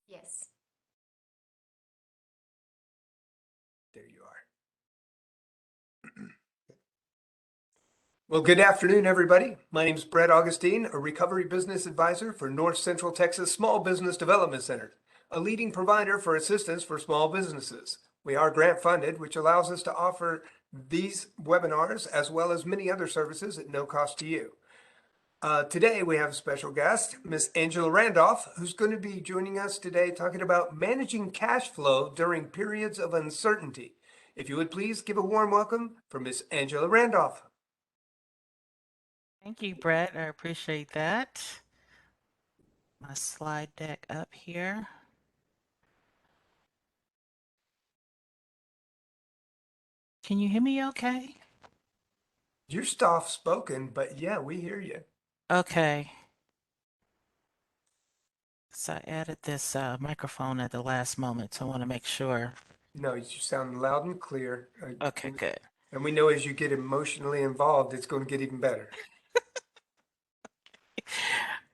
Yes. There you are. Well, good afternoon, everybody. My name is Brett Augustine, a recovery business advisor for North Central Texas Small Business Development Center, a leading provider for assistance for small businesses. We are grant funded, which allows us to offer these webinars as well as many other services at no cost to you. Today we have a special guest, Miss Angela Randolph, who's going to be joining us today talking about managing cash flow during periods of uncertainty. If you would please give a warm welcome for Miss Angela Randolph. Thank you, Brett. I appreciate that. My slide deck up here. Can you hear me okay? You're soft spoken, but yeah, we hear you. Okay. So I added this microphone at the last moment, so I want to make sure. No, you sound loud and clear. Okay, good. And we know as you get emotionally involved, it's going to get even better.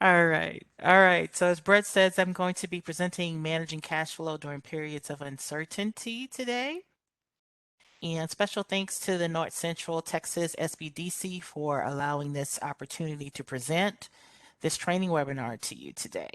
All right. All right. So as Brett says, I'm going to be presenting managing cash flow during periods of uncertainty today. And special thanks to the North Central Texas SBDC for allowing this opportunity to present this training webinar to you today.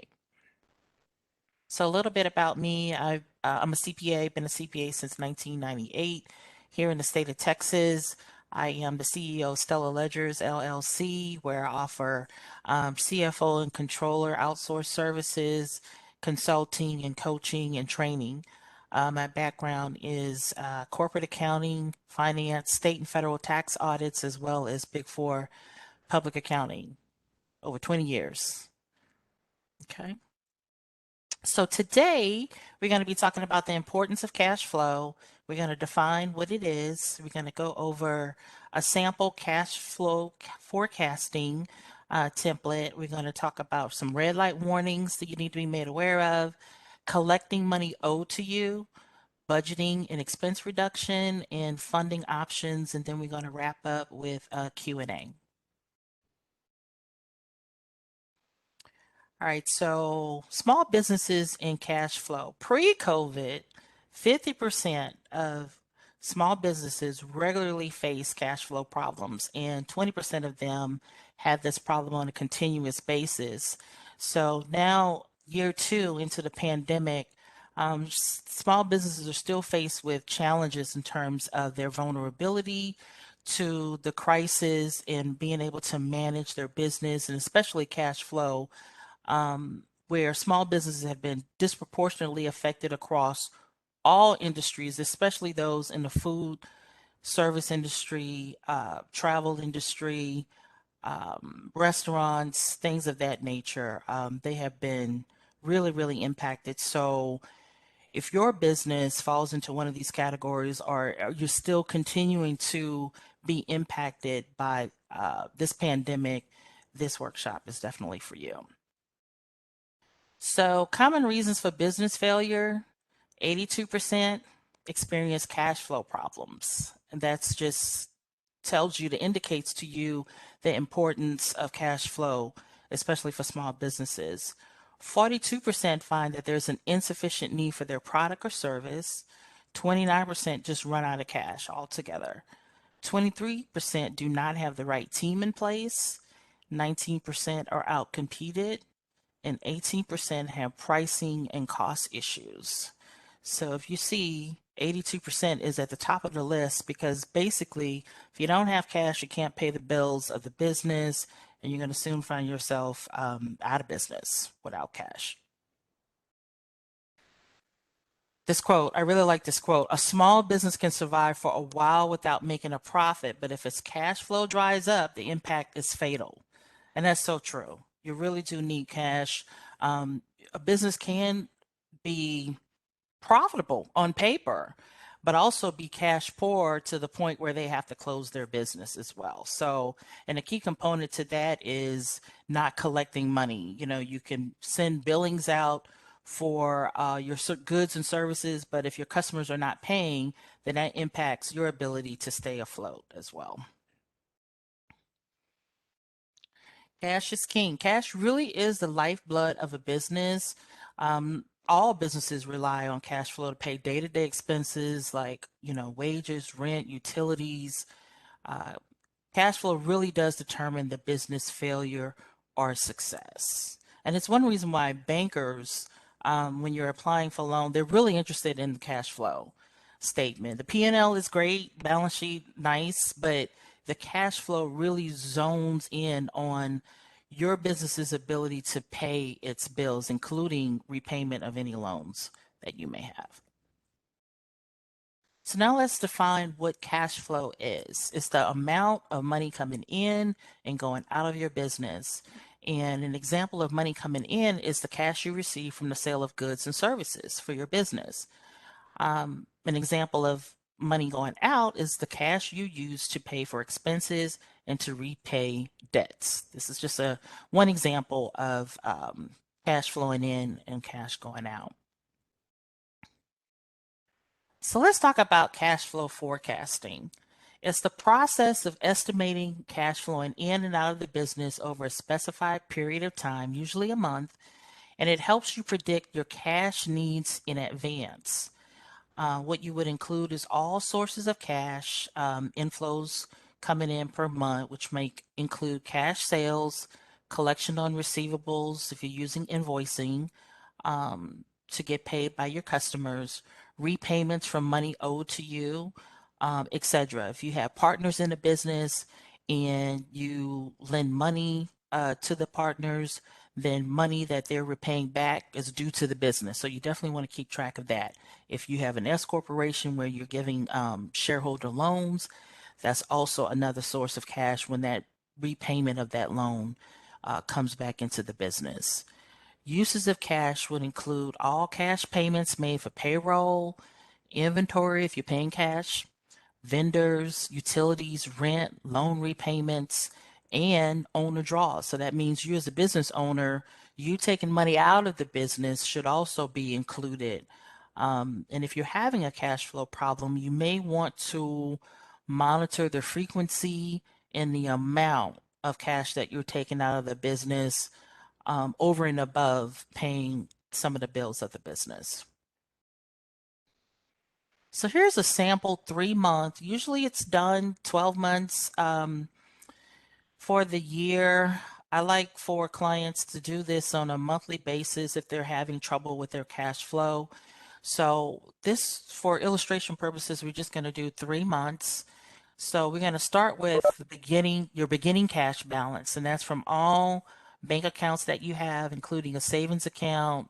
So a little bit about me. I'm a CPA, been a CPA since 1998 here in the state of Texas. I am the CEO of Stellar Ledgers LLC, where I offer CFO and controller outsourced services, consulting and coaching and training. My background is corporate accounting, finance, state and federal tax audits, as well as Big Four public accounting over 20 years. Okay. So today we're going to be talking about the importance of cash flow. We're going to define what it is. We're going to go over a sample cash flow forecasting template. We're going to talk about some red light warnings that you need to be made aware of, collecting money owed to you, budgeting and expense reduction, and funding options. And then we're going to wrap up with a Q&A. All right, so small businesses and cash flow. Pre-COVID, 50% of small businesses regularly face cash flow problems, and 20% of them had this problem on a continuous basis. So now, year two into the pandemic, small businesses are still faced with challenges in terms of their vulnerability to the crisis and being able to manage their business and especially cash flow, where small businesses have been disproportionately affected across all industries, especially those in the food service industry, travel industry, restaurants, things of that nature. They have been really, really impacted. So if your business falls into one of these categories, or you're still continuing to be impacted by this pandemic, this workshop is definitely for you. So common reasons for business failure, 82% experience cash flow problems. And that's just tells you, that indicates to you the importance of cash flow, especially for small businesses. 42% find that there's an insufficient need for their product or service. 29% just run out of cash altogether. 23% do not have the right team in place. 19% are outcompeted, and 18% have pricing and cost issues. So if you see 82% is at the top of the list, because basically if you don't have cash, you can't pay the bills of the business, and you're going to soon find yourself out of business without cash. This quote, I really like this quote: "A small business can survive for a while without making a profit, but if its cash flow dries up, the impact is fatal." And that's so true. You really do need cash. A business can be profitable on paper, but also be cash poor to the point where they have to close their business as well. So, and a key component to that is not collecting money. You know, you can send billings out for your goods and services, but if your customers are not paying, then that impacts your ability to stay afloat as well. Cash is king. Cash really is the lifeblood of a business. all businesses rely on cash flow to pay day-to-day expenses like, wages, rent, utilities. Uh, Cash flow really does determine the business failure or success. And it's one reason why bankers, when you're applying for a loan, they're really interested in the cash flow statement. The P&L is great, balance sheet nice, but the cash flow really zones in on your business's ability to pay its bills, including repayment of any loans that you may have. So now let's define what cash flow is. It's the amount of money coming in and going out of your business. And an example of money coming in is the cash you receive from the sale of goods and services for your business. An example of money going out is the cash you use to pay for expenses and to repay debts. This is just one example of cash flowing in and cash going out. So let's talk about cash flow forecasting. It's the process of estimating cash flowing in and out of the business over a specified period of time, usually a month, and it helps you predict your cash needs in advance. What you would include is all sources of cash, inflows coming in per month, which may include cash sales, collection on receivables if you're using invoicing, to get paid by your customers, repayments from money owed to you, etc. If you have partners in the business and you lend money to the partners, then money that they're repaying back is due to the business. So you definitely want to keep track of that. If you have an S corporation where you're giving shareholder loans, that's also another source of cash when that repayment of that loan comes back into the business. Uses of cash would include all cash payments made for payroll, inventory if you're paying cash, vendors, utilities, rent, loan repayments, and owner draws. So that means you as a business owner, you taking money out of the business should also be included. And if you're having a cash flow problem, you may want to monitor the frequency and the amount of cash that you're taking out of the business over and above paying some of the bills of the business. So here's a sample 3-month. Usually it's done 12 months for the year. I like for clients to do this on a monthly basis if they're having trouble with their cash flow. So this, for illustration purposes, we're just going to do 3 months. So we're going to start with your beginning cash balance, and that's from all bank accounts that you have, including a savings account.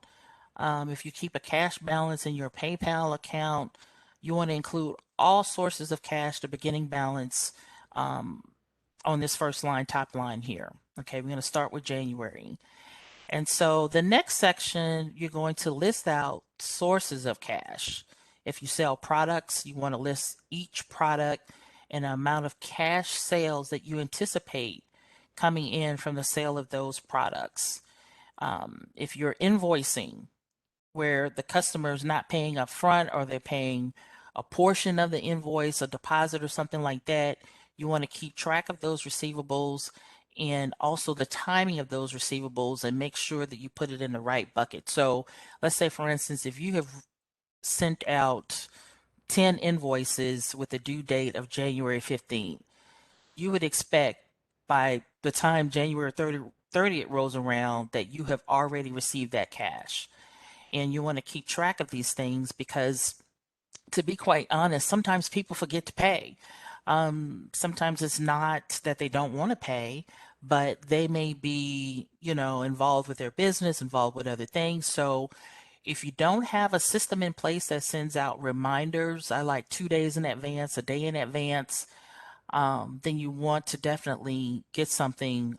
If you keep a cash balance in your PayPal account, you want to include all sources of cash, the beginning balance, on this first line, top line here. Okay, we're going to start with January. And so the next section, you're going to list out sources of cash. If you sell products, you want to list each product and the amount of cash sales that you anticipate coming in from the sale of those products. If you're invoicing, where the customer is not paying up front or they're paying a portion of the invoice, a deposit or something like that, you want to keep track of those receivables and also the timing of those receivables and make sure that you put it in the right bucket. So let's say, for instance, if you have sent out 10 invoices with a due date of January 15th, you would expect by the time January 30th rolls around that you have already received that cash. And you want to keep track of these things because, to be quite honest, sometimes people forget to pay. Sometimes it's not that they don't want to pay, but they may be, involved with their business, involved with other things. So if you don't have a system in place that sends out reminders, I like 2 days in advance, a day in advance, then you want to definitely get something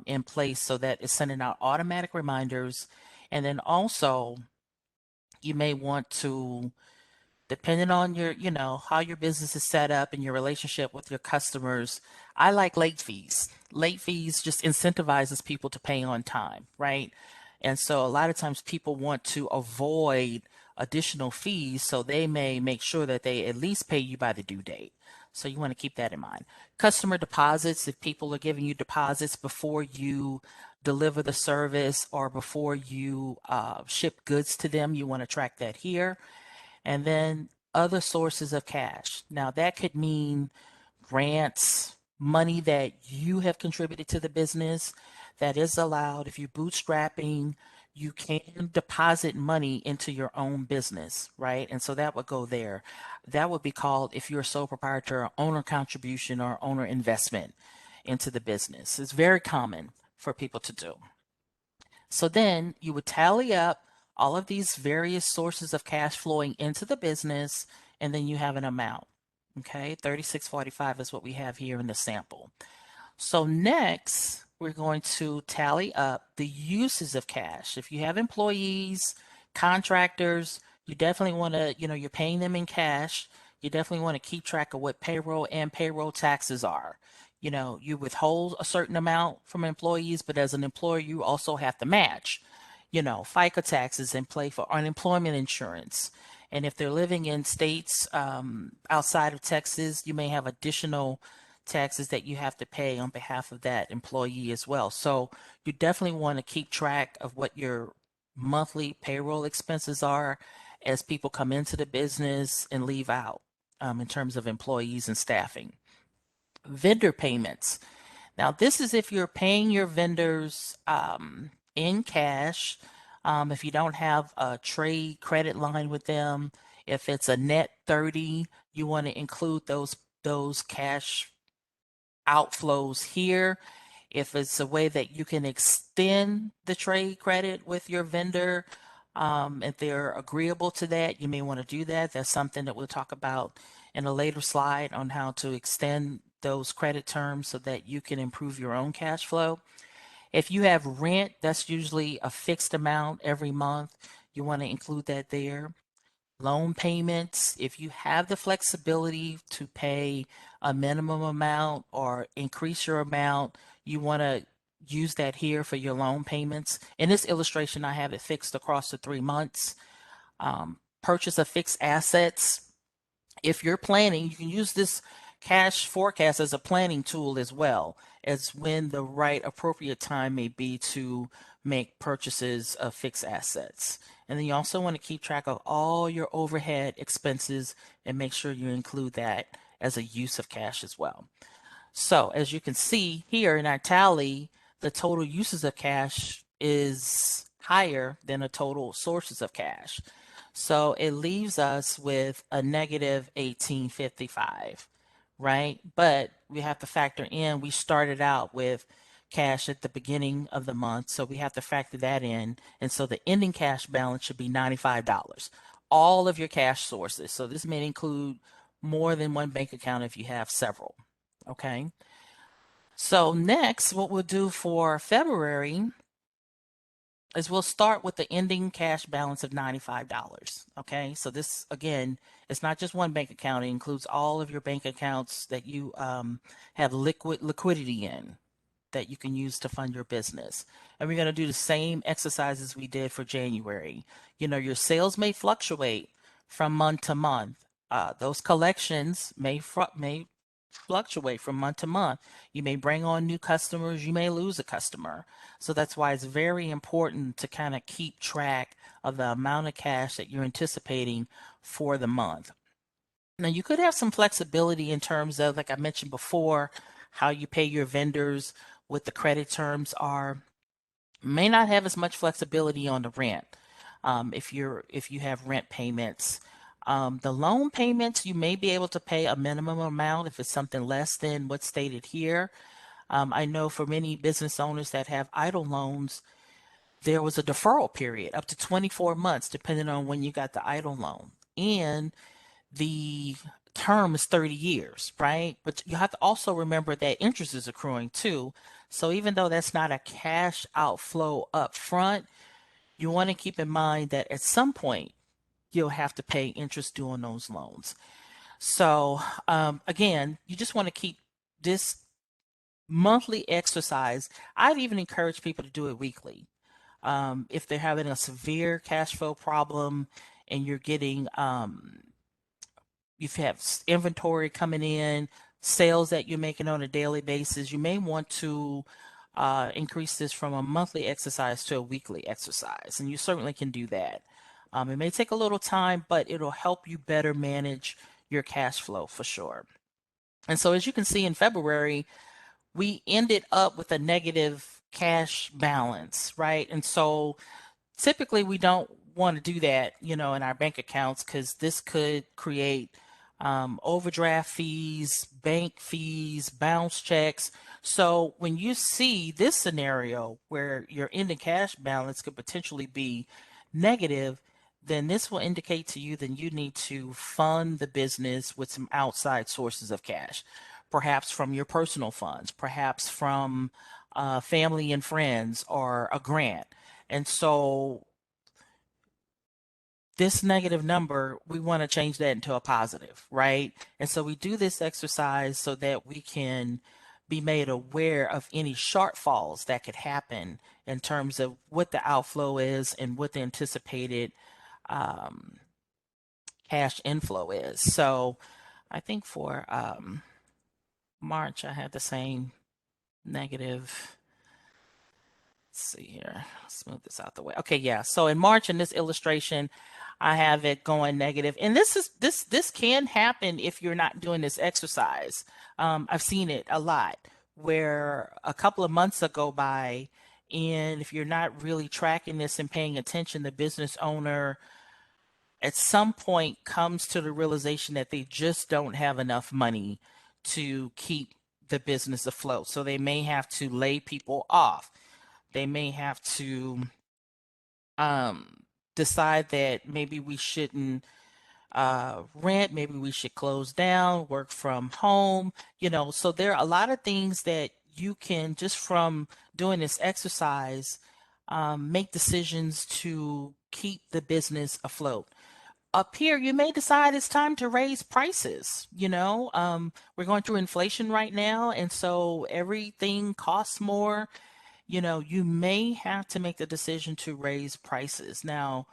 in place so that it's sending out automatic reminders. And then also, you may want to, depending on your, how your business is set up and your relationship with your customers, I like late fees. Late fees just incentivizes people to pay on time, right? And so a lot of times people want to avoid additional fees, so they may make sure that they at least pay you by the due date. So you want to keep that in mind. Customer deposits, if people are giving you deposits before you deliver the service or before you ship goods to them. You want to track that here. And then other sources of cash. Now, that could mean grants, money that you have contributed to the business that is allowed. If you're bootstrapping, you can deposit money into your own business, right? And so that would go there. That would be called, if you're a sole proprietor, owner contribution or owner investment into the business. It's very common for people to do. So then you would tally up all of these various sources of cash flowing into the business, and then you have an amount. Okay, 3645 is what we have here in the sample. So next, we're going to tally up the uses of cash. If you have employees, contractors, you definitely want to, you're paying them in cash. You definitely want to keep track of what payroll and payroll taxes are. You withhold a certain amount from employees, but as an employer, you also have to match, FICA taxes and play for unemployment insurance. And if they're living in states outside of Texas, you may have additional taxes that you have to pay on behalf of that employee as well. So you definitely want to keep track of what your monthly payroll expenses are as people come into the business and leave out in terms of employees and staffing. Vendor payments. Now, this is if you're paying your vendors in cash. If you don't have a trade credit line with them, if it's a net 30, you want to include those cash outflows here. If it's a way that you can extend the trade credit with your vendor, if they're agreeable to that, you may want to do that. That's something that we'll talk about in a later slide on how to extend those credit terms so that you can improve your own cash flow. If you have rent, that's usually a fixed amount every month. You want to include that there. Loan payments, if you have the flexibility to pay a minimum amount or increase your amount, you want to use that here for your loan payments. In this illustration, I have it fixed across the 3 months. Purchase of fixed assets. If you're planning, you can use this cash forecast as a planning tool as well as when the right appropriate time may be to make purchases of fixed assets. And then you also want to keep track of all your overhead expenses and make sure you include that as a use of cash as well. So as you can see here in our tally, the total uses of cash is higher than the total sources of cash. So it leaves us with a negative 1855, right? But we have to factor in, we started out with cash at the beginning of the month, so we have to factor that in. And so the ending cash balance should be $95. All of your cash sources. So this may include more than one bank account if you have several. Okay. So next, what we'll do for February is we'll start with the ending cash balance of $95. Okay. So this, again, it's not just one bank account. It includes all of your bank accounts that you have liquidity in that you can use to fund your business. And we're going to do the same exercises we did for January. Your sales may fluctuate from month to month. Those collections may fluctuate from month to month. You may bring on new customers, you may lose a customer. So that's why it's very important to kind of keep track of the amount of cash that you're anticipating for the month. Now, you could have some flexibility in terms of, like I mentioned before, how you pay your vendors, what the credit terms are. May not have as much flexibility on the rent if you have rent payments. The loan payments, you may be able to pay a minimum amount if it's something less than what's stated here. I know for many business owners that have idle loans, there was a deferral period up to 24 months, depending on when you got the idle loan. And the term is 30 years, right? But you have to also remember that interest is accruing too. So even though that's not a cash outflow up front, you want to keep in mind that at some point you'll have to pay interest due on those loans. So again, you just want to keep this monthly exercise. I'd even encourage people to do it weekly. If they're having a severe cash flow problem and you're getting you have inventory coming in, sales that you're making on a daily basis, you may want to increase this from a monthly exercise to a weekly exercise. And you certainly can do that. It may take a little time, but it'll help you better manage your cash flow for sure. And so as you can see in February, we ended up with a negative cash balance, right? And so typically we don't want to do that, in our bank accounts because this could create overdraft fees, bank fees, bounce checks. So when you see this scenario where your ending cash balance could potentially be negative, then this will indicate to you that you need to fund the business with some outside sources of cash, perhaps from your personal funds, perhaps from family and friends, or a grant. And so this negative number, we want to change that into a positive, right? And so we do this exercise so that we can be made aware of any shortfalls that could happen in terms of what the outflow is and what the anticipated um, cash inflow is. So I think for March, I had the same negative. Let's see here. Smooth this out the way. Okay, yeah. So in March in this illustration, I have it going negative. And this can happen if you're not doing this exercise. I've seen it a lot where a couple of months go by, and if you're not really tracking this and paying attention, the business owner at some point comes to the realization that they just don't have enough money to keep the business afloat. So they may have to lay people off. They may have to decide that maybe we shouldn't rent, maybe we should close down, work from home, So there are a lot of things that you can, just from doing this exercise, make decisions to keep the business afloat. Up here, you may decide it's time to raise prices. We're going through inflation right now, and so everything costs more. You may have to make the decision to raise prices. Now,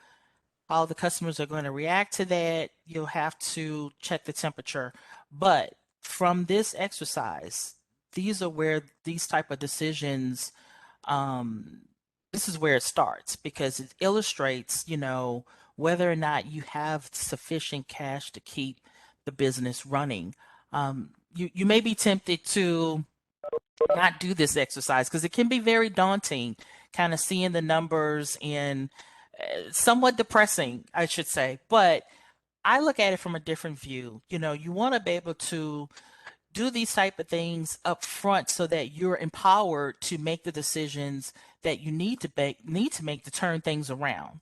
how the customers are going to react to that, you'll have to check the temperature. But from this exercise, these are where these type of decisions, um, this is where it starts because it illustrates, whether or not you have sufficient cash to keep the business running. You may be tempted to not do this exercise because it can be very daunting, kind of seeing the numbers, and somewhat depressing, I should say. But I look at it from a different view. You want to be able to do these type of things up front so that you're empowered to make the decisions that you need to make to turn things around.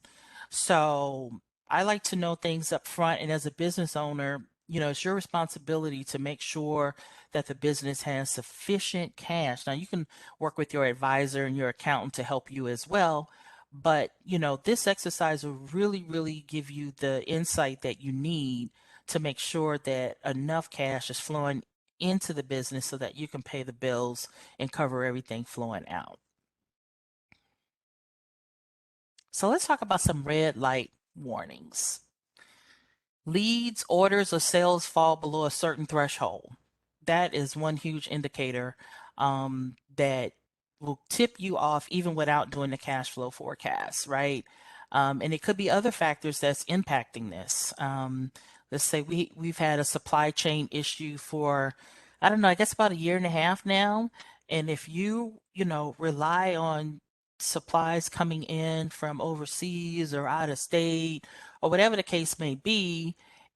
So I like to know things up front, and as a business owner, it's your responsibility to make sure that the business has sufficient cash. Now you can work with your advisor and your accountant to help you as well, but this exercise will really, really give you the insight that you need to make sure that enough cash is flowing into the business so that you can pay the bills and cover everything flowing out. So let's talk about some red light warnings. Leads, orders, or sales fall below a certain threshold. That is one huge indicator that will tip you off even without doing the cash flow forecast, right? And it could be other factors that's impacting this. Let's say we've had a supply chain issue for, I don't know, I guess about a year and a half now. And if rely on supplies coming in from overseas or out of state or whatever the case may be,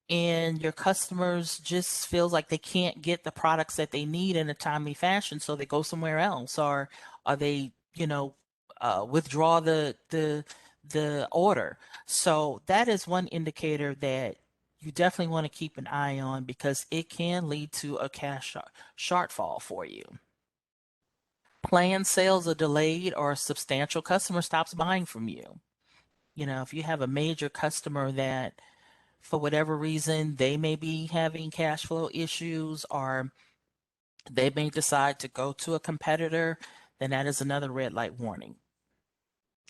and your customers just feels like they can't get the products that they need in a timely fashion, so they go somewhere else, or they withdraw the order. So that is one indicator that you definitely want to keep an eye on because it can lead to a cash shortfall for you. Planned sales are delayed or a substantial customer stops buying from you. If you have a major customer that for whatever reason they may be having cash flow issues, or they may decide to go to a competitor, then that is another red light warning.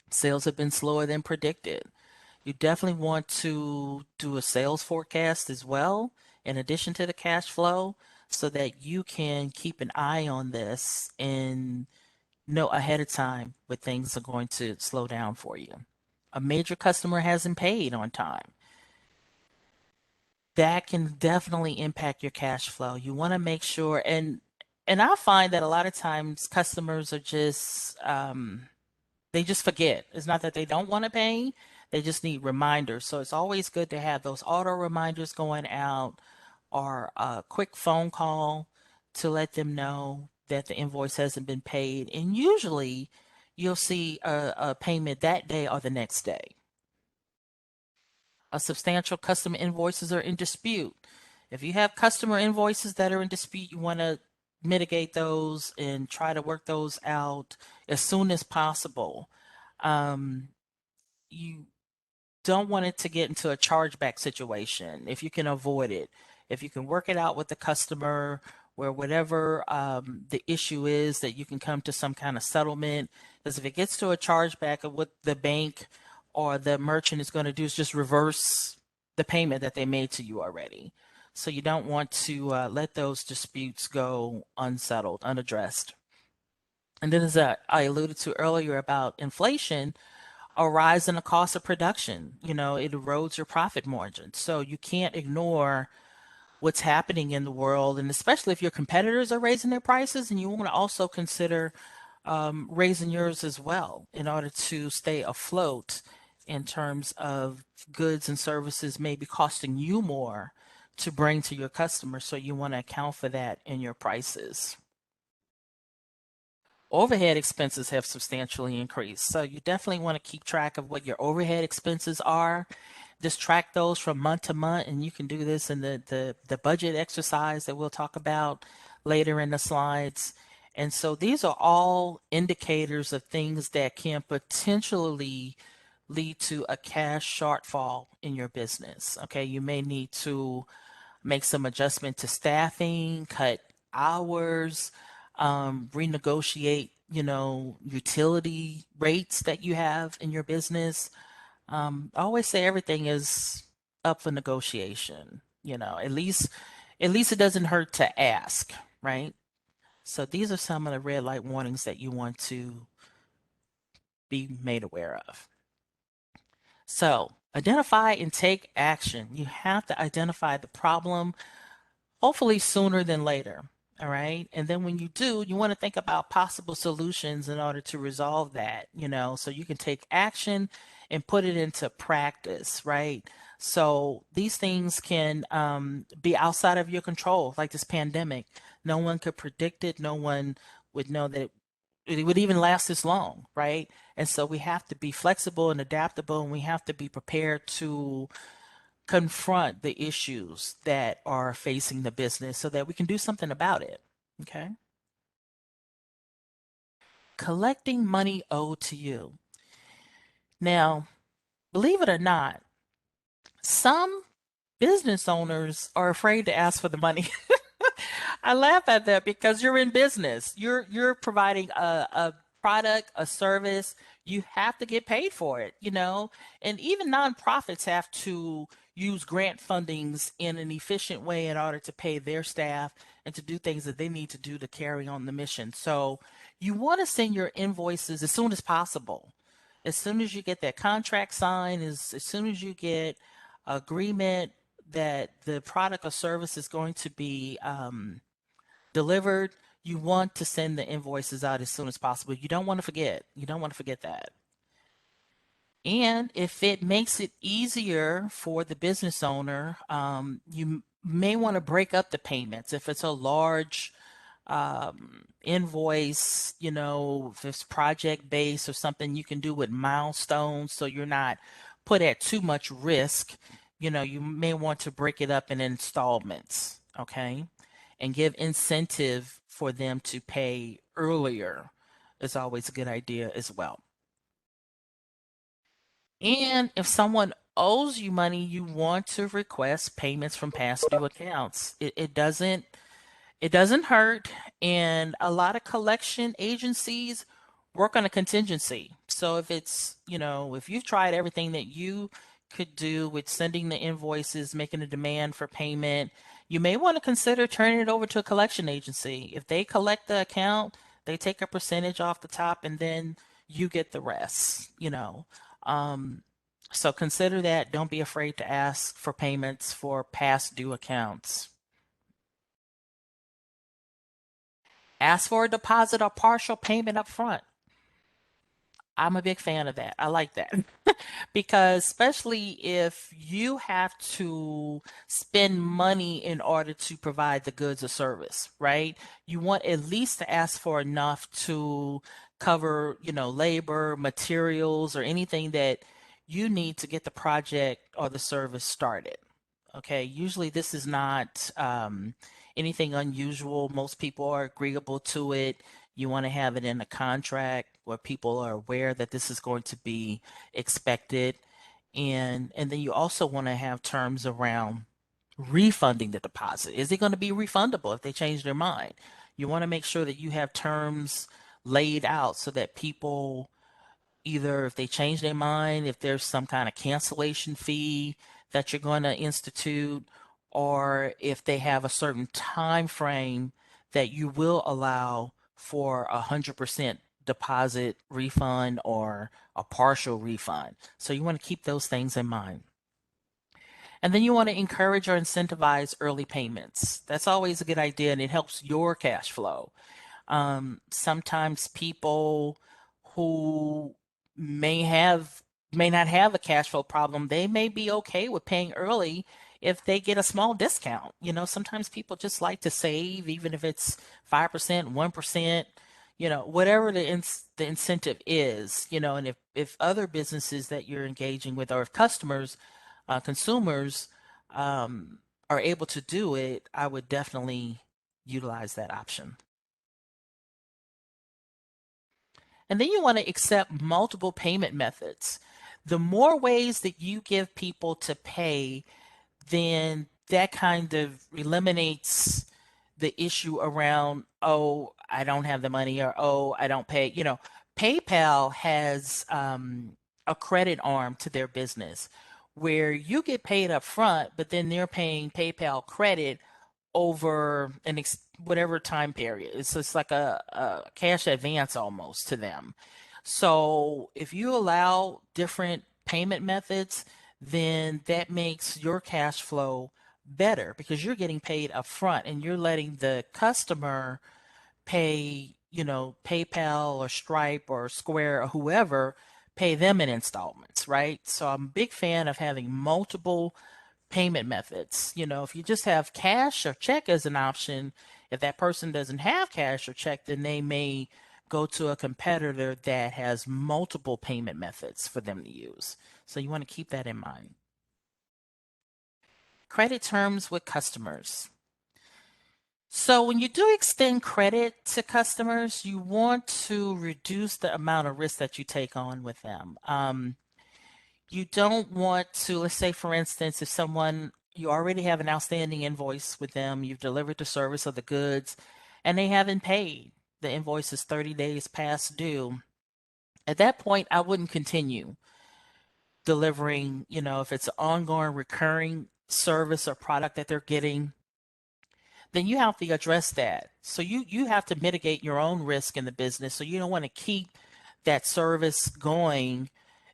Sales have been slower than predicted. You definitely want to do a sales forecast as well, in addition to the cash flow, so that you can keep an eye on this and know ahead of time when things are going to slow down for you. A major customer hasn't paid on time. That can definitely impact your cash flow. You want to make sure, and I find that a lot of times customers are just they just forget. It's not that they don't want to pay, they just need reminders. So it's always good to have those auto reminders going out or a quick phone call to let them know that the invoice hasn't been paid. And usually you'll see a payment that day or the next day. A substantial customer invoices are in dispute. If you have customer invoices that are in dispute, you want to mitigate those and try to work those out as soon as possible. You don't want it to get into a chargeback situation if you can avoid it. If you can work it out with the customer where whatever the issue is, that you can come to some kind of settlement. Because if it gets to a chargeback, of what the bank or the merchant is going to do is just reverse the payment that they made to you already. So you don't want to let those disputes go unsettled, unaddressed. And then, as I alluded to earlier about inflation, a rise in the cost of production, it erodes your profit margin. So you can't ignore what's happening in the world. And especially if your competitors are raising their prices, and you want to also consider raising yours as well in order to stay afloat in terms of goods and services maybe costing you more to bring to your customers. So you want to account for that in your prices. Overhead expenses have substantially increased. So you definitely want to keep track of what your overhead expenses are. Just track those from month to month, and you can do this in the budget exercise that we'll talk about later in the slides. And so these are all indicators of things that can potentially lead to a cash shortfall in your business. Okay, you may need to make some adjustment to staffing, cut hours, renegotiate, utility rates that you have in your business. I always say everything is up for negotiation. At least it doesn't hurt to ask, right? So these are some of the red light warnings that you want to be made aware of. So identify and take action. You have to identify the problem, hopefully sooner than later. All right. And then when you do, you want to think about possible solutions in order to resolve that, so you can take action and put it into practice, right? So these things can be outside of your control, like this pandemic. No one could predict it. No one would know that it would even last this long, right? And so we have to be flexible and adaptable, and we have to be prepared to confront the issues that are facing the business so that we can do something about it. Okay. Collecting money owed to you. Now, believe it or not, some business owners are afraid to ask for the money. I laugh at that because you're in business. You're providing a product, a service. You have to get paid for it. And even nonprofits have to use grant fundings in an efficient way in order to pay their staff and to do things that they need to do to carry on the mission. So you want to send your invoices as soon as possible. As soon as you get that contract signed, as soon as you get agreement that the product or service is going to be delivered, you want to send the invoices out as soon as possible. You don't want to forget. You don't want to forget that. And if it makes it easier for the business owner, you may want to break up the payments. If it's a large invoice, if it's project based or something, you can do with milestones so you're not put at too much risk. You may want to break it up in installments, okay? And give incentive for them to pay earlier is always a good idea as well. And if someone owes you money, you want to request payments from past due accounts. It doesn't hurt, and a lot of collection agencies work on a contingency. So if you've tried everything that you could do with sending the invoices, making a demand for payment, you may want to consider turning it over to a collection agency. If they collect the account, They take a percentage off the top and then you get the rest, you know. So consider that. Don't be afraid to ask for payments for past due accounts. Ask for a deposit or partial payment up front. I'm a big fan of that. I like that. Because especially if you have to spend money in order to provide the goods or service, right? You want at least to ask for enough to cover, labor, materials, or anything that you need to get the project or the service started. Okay, usually this is not anything unusual. Most people are agreeable to it. You want to have it in a contract where people are aware that this is going to be expected. And then you also want to have terms around refunding the deposit. Is it going to be refundable if they change their mind? You want to make sure that you have terms laid out so that people, either if they change their mind, if there's some kind of cancellation fee that you're going to institute, or if they have a certain time frame that you will allow for 100% deposit refund or a partial refund. So you want to keep those things in mind. And then you want to encourage or incentivize early payments. That's always a good idea, and it helps your cash flow. Sometimes people who may have may not have a cash flow problem, they may be okay with paying early if they get a small discount. Sometimes people just like to save, even if it's 5%, 1%, whatever the incentive is, and if other businesses that you're engaging with, or if customers, consumers, are able to do it, I would definitely utilize that option. And then you want to accept multiple payment methods. The more ways that you give people to pay, then that kind of eliminates the issue around, oh, I don't have the money, or oh, I don't pay. PayPal has a credit arm to their business where you get paid up front, but then they're paying PayPal credit over whatever time period. It's like a cash advance almost to them. So if you allow different payment methods, then that makes your cash flow better because you're getting paid upfront and you're letting the customer pay, PayPal or Stripe or Square or whoever, pay them in installments, right? So I'm a big fan of having multiple payment methods. If you just have cash or check as an option, if that person doesn't have cash or check, then they may go to a competitor that has multiple payment methods for them to use. So you want to keep that in mind. Credit terms with customers. So when you do extend credit to customers, you want to reduce the amount of risk that you take on with them. You don't want to, let's say, for instance, if you already have an outstanding invoice with them, you've delivered the service or the goods, and they haven't paid. The invoice is 30 days past due. At that point, I wouldn't continue delivering, if it's an ongoing recurring service or product that they're getting, then you have to address that. So you have to mitigate your own risk in the business. So you don't want to keep that service going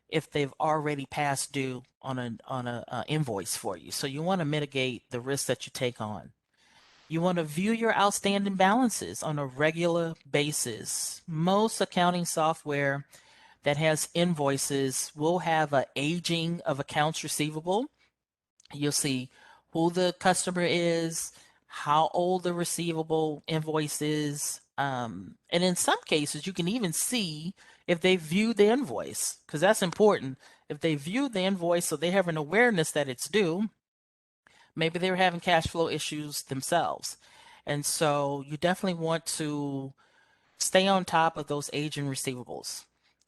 if they've already passed due on a invoice for you. So you want to mitigate the risk that you take on. You want to view your outstanding balances on a regular basis. Most accounting software that has invoices will have an aging of accounts receivable. You'll see who the customer is, how old the receivable invoice is. And in some cases, you can even see if they viewed the invoice, because that's important. If they viewed the invoice, so they have an awareness that it's due, maybe they were having cash flow issues themselves. And so you definitely want to stay on top of those aging receivables.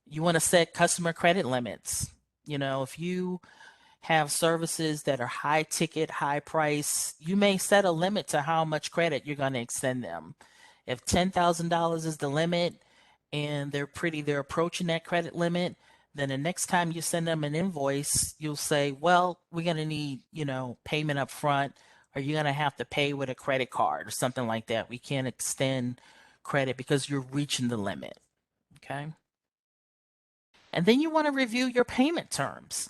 You want to set customer credit limits. If you have services that are high ticket, high price, you may set a limit to how much credit you're going to extend them. If $10,000 is the limit and they're approaching that credit limit, then the next time you send them an invoice, you'll say, well, we're going to need, payment up front, or you're going to have to pay with a credit card or something like that. We can't extend credit because you're reaching the limit. Okay. And then you want to review your payment terms.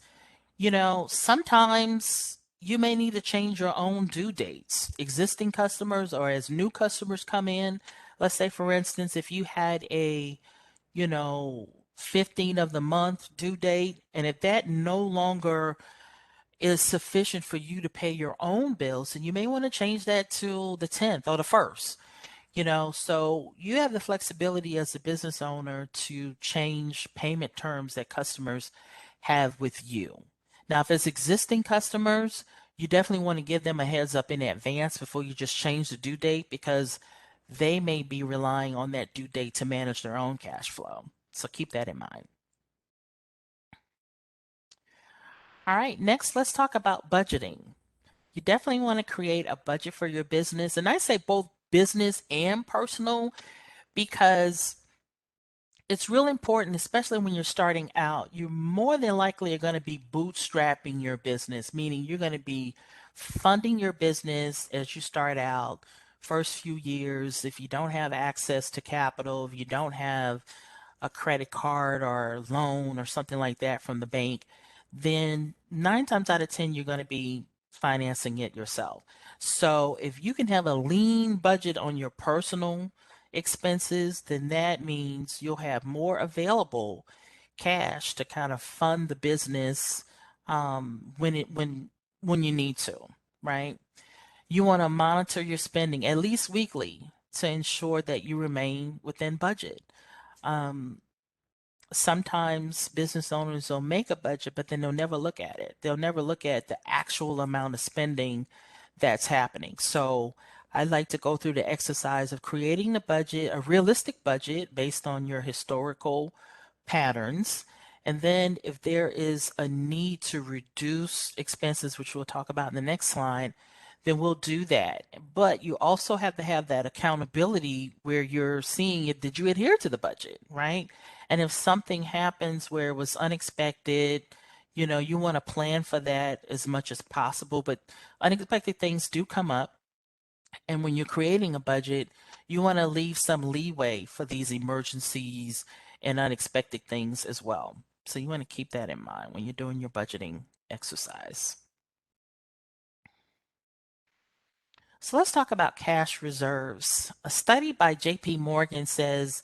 Sometimes you may need to change your own due dates. Existing customers or as new customers come in, let's say for instance, if you had a, you know, 15 of the month due date, and if that no longer is sufficient for you to pay your own bills, then you may want to change that to the 10th or the 1st. So you have the flexibility as a business owner to change payment terms that customers have with you. Now, if it's existing customers, you definitely want to give them a heads up in advance before you just change the due date because they may be relying on that due date to manage their own cash flow. So keep that in mind. All right, next, let's talk about budgeting. You definitely want to create a budget for your business. And I say both business and personal because it's real important, especially when you're starting out. You more than likely are going to be bootstrapping your business, meaning you're going to be funding your business as you start out, first few years. If you don't have access to capital, if you don't have a credit card or loan or something like that from the bank, then 9 times out of 10, you're going to be financing it yourself. So if you can have a lean budget on your personal expenses, then that means you'll have more available cash to kind of fund the business when you need to, right? You want to monitor your spending at least weekly to ensure that you remain within budget. Um, Sometimes business owners will make a budget, but then they'll never look at it. They'll never look at the actual amount of spending that's happening. So I like to go through the exercise of creating the budget, a realistic budget based on your historical patterns. And then if there is a need to reduce expenses, which we'll talk about in the next slide, then we'll do that. But you also have to have that accountability where you're seeing it, did you adhere to the budget, right? And if something happens where it was unexpected, you want to plan for that as much as possible, but unexpected things do come up. And when you're creating a budget, you want to leave some leeway for these emergencies and unexpected things as well. So you want to keep that in mind when you're doing your budgeting exercise. So let's talk about cash reserves. A study by JP Morgan says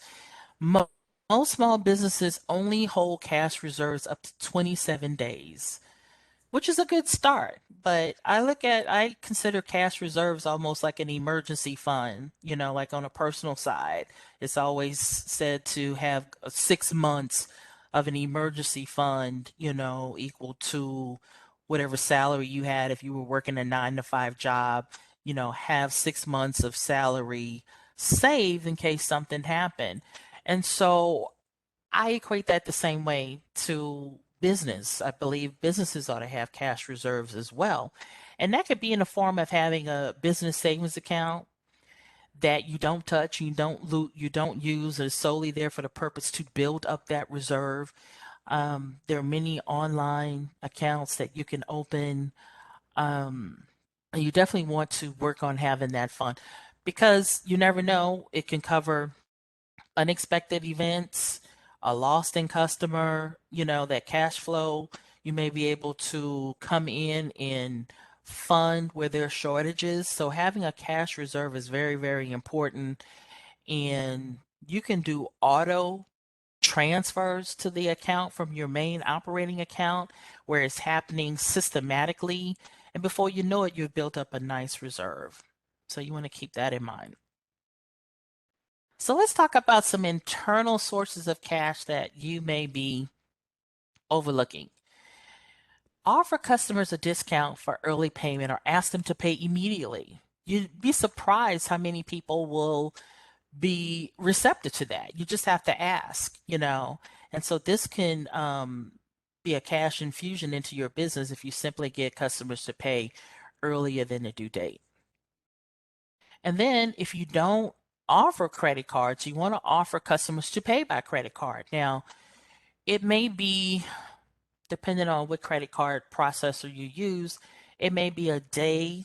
most small businesses only hold cash reserves up to 27 days, which is a good start. But I consider cash reserves almost like an emergency fund, like on a personal side. It's always said to have 6 months of an emergency fund, equal to whatever salary you had if you were working a 9 to 5 job, have 6 months of salary saved in case something happened. And so I equate that the same way to business. I believe businesses ought to have cash reserves as well. And that could be in the form of having a business savings account that you don't touch, you don't use, is solely there for the purpose to build up that reserve. There are many online accounts that you can open. And you definitely want to work on having that fund because you never know, it can cover unexpected events, a lost in customer, that cash flow. You may be able to come in and fund where there are shortages. So having a cash reserve is very, very important. And you can do auto transfers to the account from your main operating account where it's happening systematically. And before you know it, you've built up a nice reserve. So you want to keep that in mind. So let's talk about some internal sources of cash that you may be overlooking. Offer customers a discount for early payment or ask them to pay immediately. You'd be surprised how many people will be receptive to that. You just have to ask. And so this can be a cash infusion into your business if you simply get customers to pay earlier than the due date. And then if you don't offer credit cards, you want to offer customers to pay by credit card. Now, it may be, depending on what credit card processor you use, it may be a day,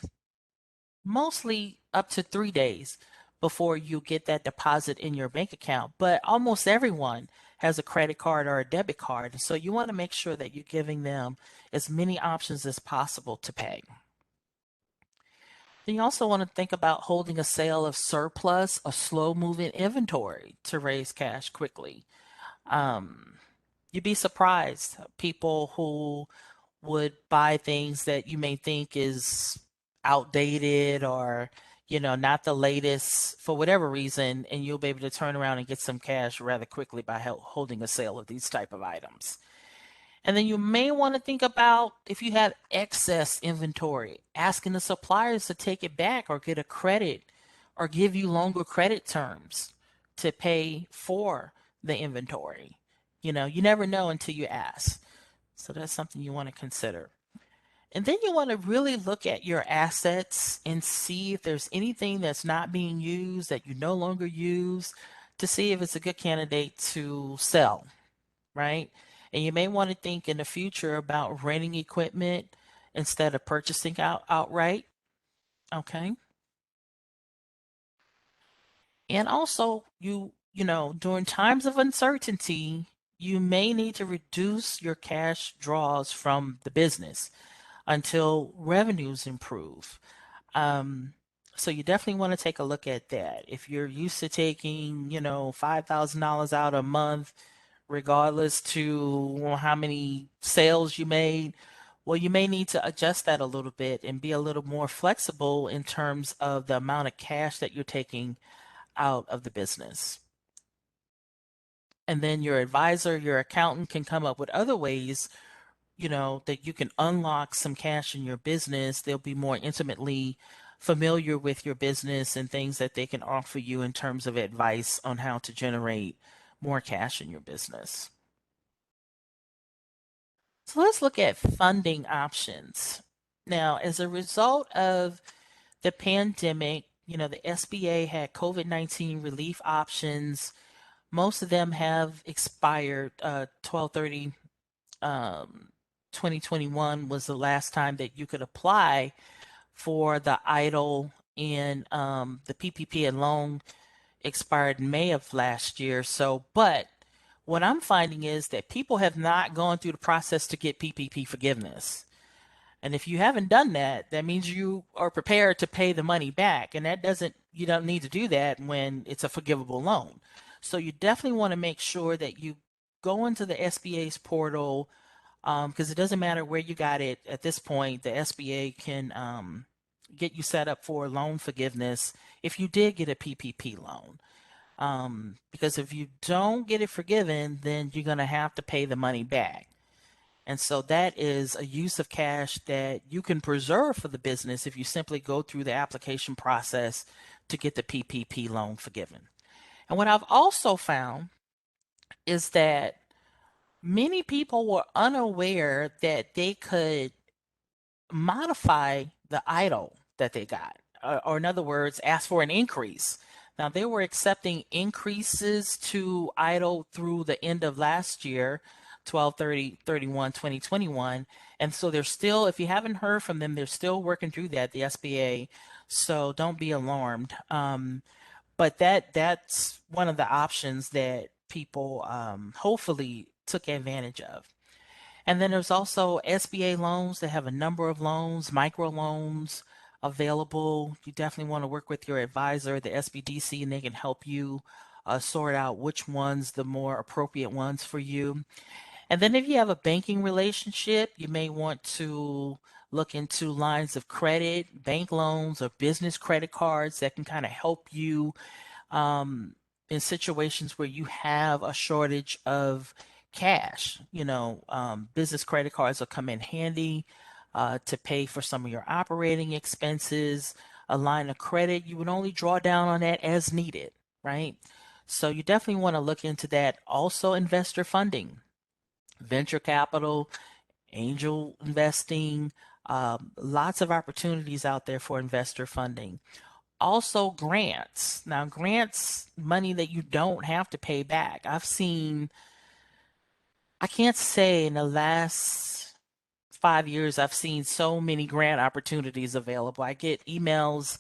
mostly up to 3 days. before you get that deposit in your bank account. But almost everyone has a credit card or a debit card. So you want to make sure that you're giving them as many options as possible to pay. Then you also want to think about holding a sale of surplus or slow moving inventory to raise cash quickly. Um, you'd be surprised people who would buy things that you may think is outdated or not the latest for whatever reason, and you'll be able to turn around and get some cash rather quickly by holding a sale of these type of items. And then you may want to think about, if you have excess inventory, asking the suppliers to take it back or get a credit or give you longer credit terms to pay for the inventory. You never know until you ask. So that's something you want to consider. And then you want to really look at your assets and see if there's anything that's not being used that you no longer use, to see if it's a good candidate to sell, right? And you may want to think in the future about renting equipment instead of purchasing outright. Okay. And also, during times of uncertainty, you may need to reduce your cash draws from the business until revenues improve. Um, so you definitely want to take a look at that. If you're used to taking, $5,000 out a month, regardless to how many sales you made, well, you may need to adjust that a little bit and be a little more flexible in terms of the amount of cash that you're taking out of the business. And then your advisor, your accountant can come up with other ways, that you can unlock some cash in your business. They'll be more intimately familiar with your business and things that they can offer you in terms of advice on how to generate more cash in your business. So let's look at funding options. Now, as a result of the pandemic, the SBA had COVID-19 relief options. Most of them have expired. 12/30 um, 2021 was the last time that you could apply for the EIDL, and the PPP and loan expired in May of last year. So, but what I'm finding is that people have not gone through the process to get PPP forgiveness. And if you haven't done that, that means you are prepared to pay the money back. And you don't need to do that when it's a forgivable loan. So you definitely want to make sure that you go into the SBA's portal, because it doesn't matter where you got it at this point. The SBA can get you set up for loan forgiveness if you did get a PPP loan. Because if you don't get it forgiven, then you're going to have to pay the money back. And so that is a use of cash that you can preserve for the business if you simply go through the application process to get the PPP loan forgiven. And what I've also found is that many people were unaware that they could modify the idle that they got, or in other words, ask for an increase. Now, they were accepting increases to idle through the end of last year, 12/30/31/2021. And so they're still, if you haven't heard from them, they're still working through that, the SBA. So don't be alarmed. But that's one of the options that people hopefully took advantage of. And then there's also SBA loans that have a number of loans, micro loans available. You definitely want to work with your advisor, the SBDC, and they can help you sort out which ones the more appropriate ones for you. And then if you have a banking relationship, you may want to look into lines of credit, bank loans, or business credit cards that can kind of help you in situations where you have a shortage of cash. Business credit cards will come in handy to pay for some of your operating expenses. A line of credit, you would only draw down on that as needed, right? So you definitely want to look into that. Also, investor funding, venture capital, angel investing, lots of opportunities out there for investor funding. Also, grants. Now, grants, money that you don't have to pay back. I can't say in the last 5 years, I've seen so many grant opportunities available. I get emails,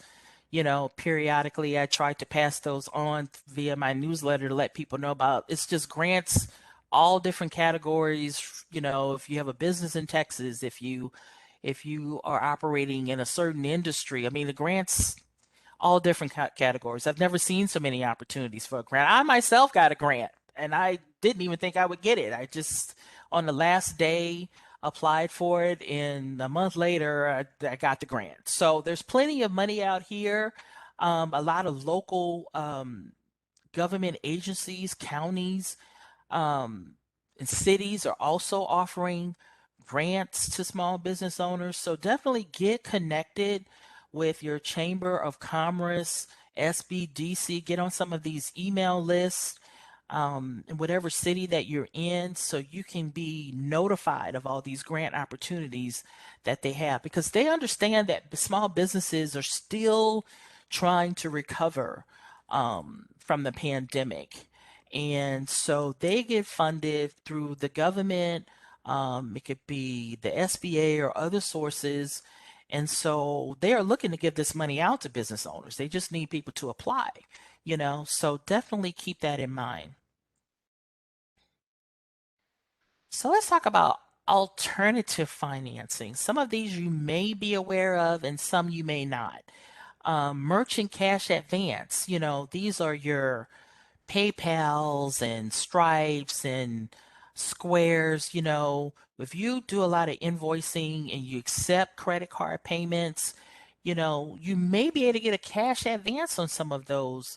Periodically I try to pass those on via my newsletter to let people know about. It's just grants, all different categories. If you have a business in Texas, if you are operating in a certain industry, I mean, the grants, all different categories. I've never seen so many opportunities for a grant. I myself got a grant and I didn't even think I would get it. I just, on the last day, applied for it, and a month later, I got the grant. So there's plenty of money out here. A lot of local government agencies, counties, um, and cities are also offering grants to small business owners. So definitely get connected with your Chamber of Commerce, SBDC, get on some of these email lists in whatever city that you're in so you can be notified of all these grant opportunities that they have, because they understand that the small businesses are still trying to recover from the pandemic. And so they get funded through the government. It could be the SBA or other sources. And so they are looking to give this money out to business owners. They just need people to apply. So definitely keep that in mind. So let's talk about alternative financing. Some of these you may be aware of and some you may not. Merchant cash advance, these are your PayPals and Stripes and Squares. If you do a lot of invoicing and you accept credit card payments, you may be able to get a cash advance on some of those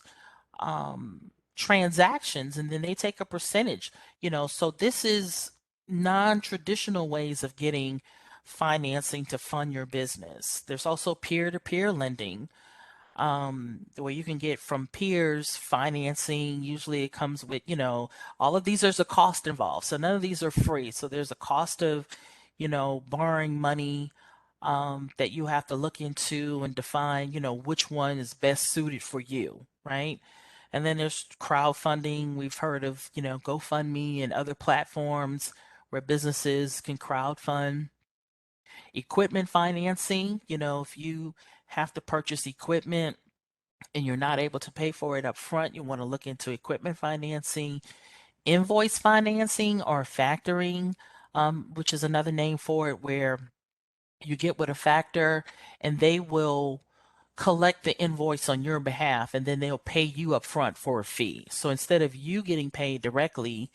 transactions, and then they take a percentage. So this is non-traditional ways of getting financing to fund your business. There's also peer-to-peer lending, where you can get from peers financing. Usually it comes with, all of these, there's a cost involved. So none of these are free. So there's a cost of, borrowing money that you have to look into and define, which one is best suited for you, right? And then there's crowdfunding. We've heard of, GoFundMe and other platforms where businesses can crowdfund. Equipment financing, if you have to purchase equipment and you're not able to pay for it up front, you want to look into equipment financing. Invoice financing or factoring, which is another name for it, where you get with a factor and they will collect the invoice on your behalf and then they'll pay you up front for a fee. So instead of you getting paid directly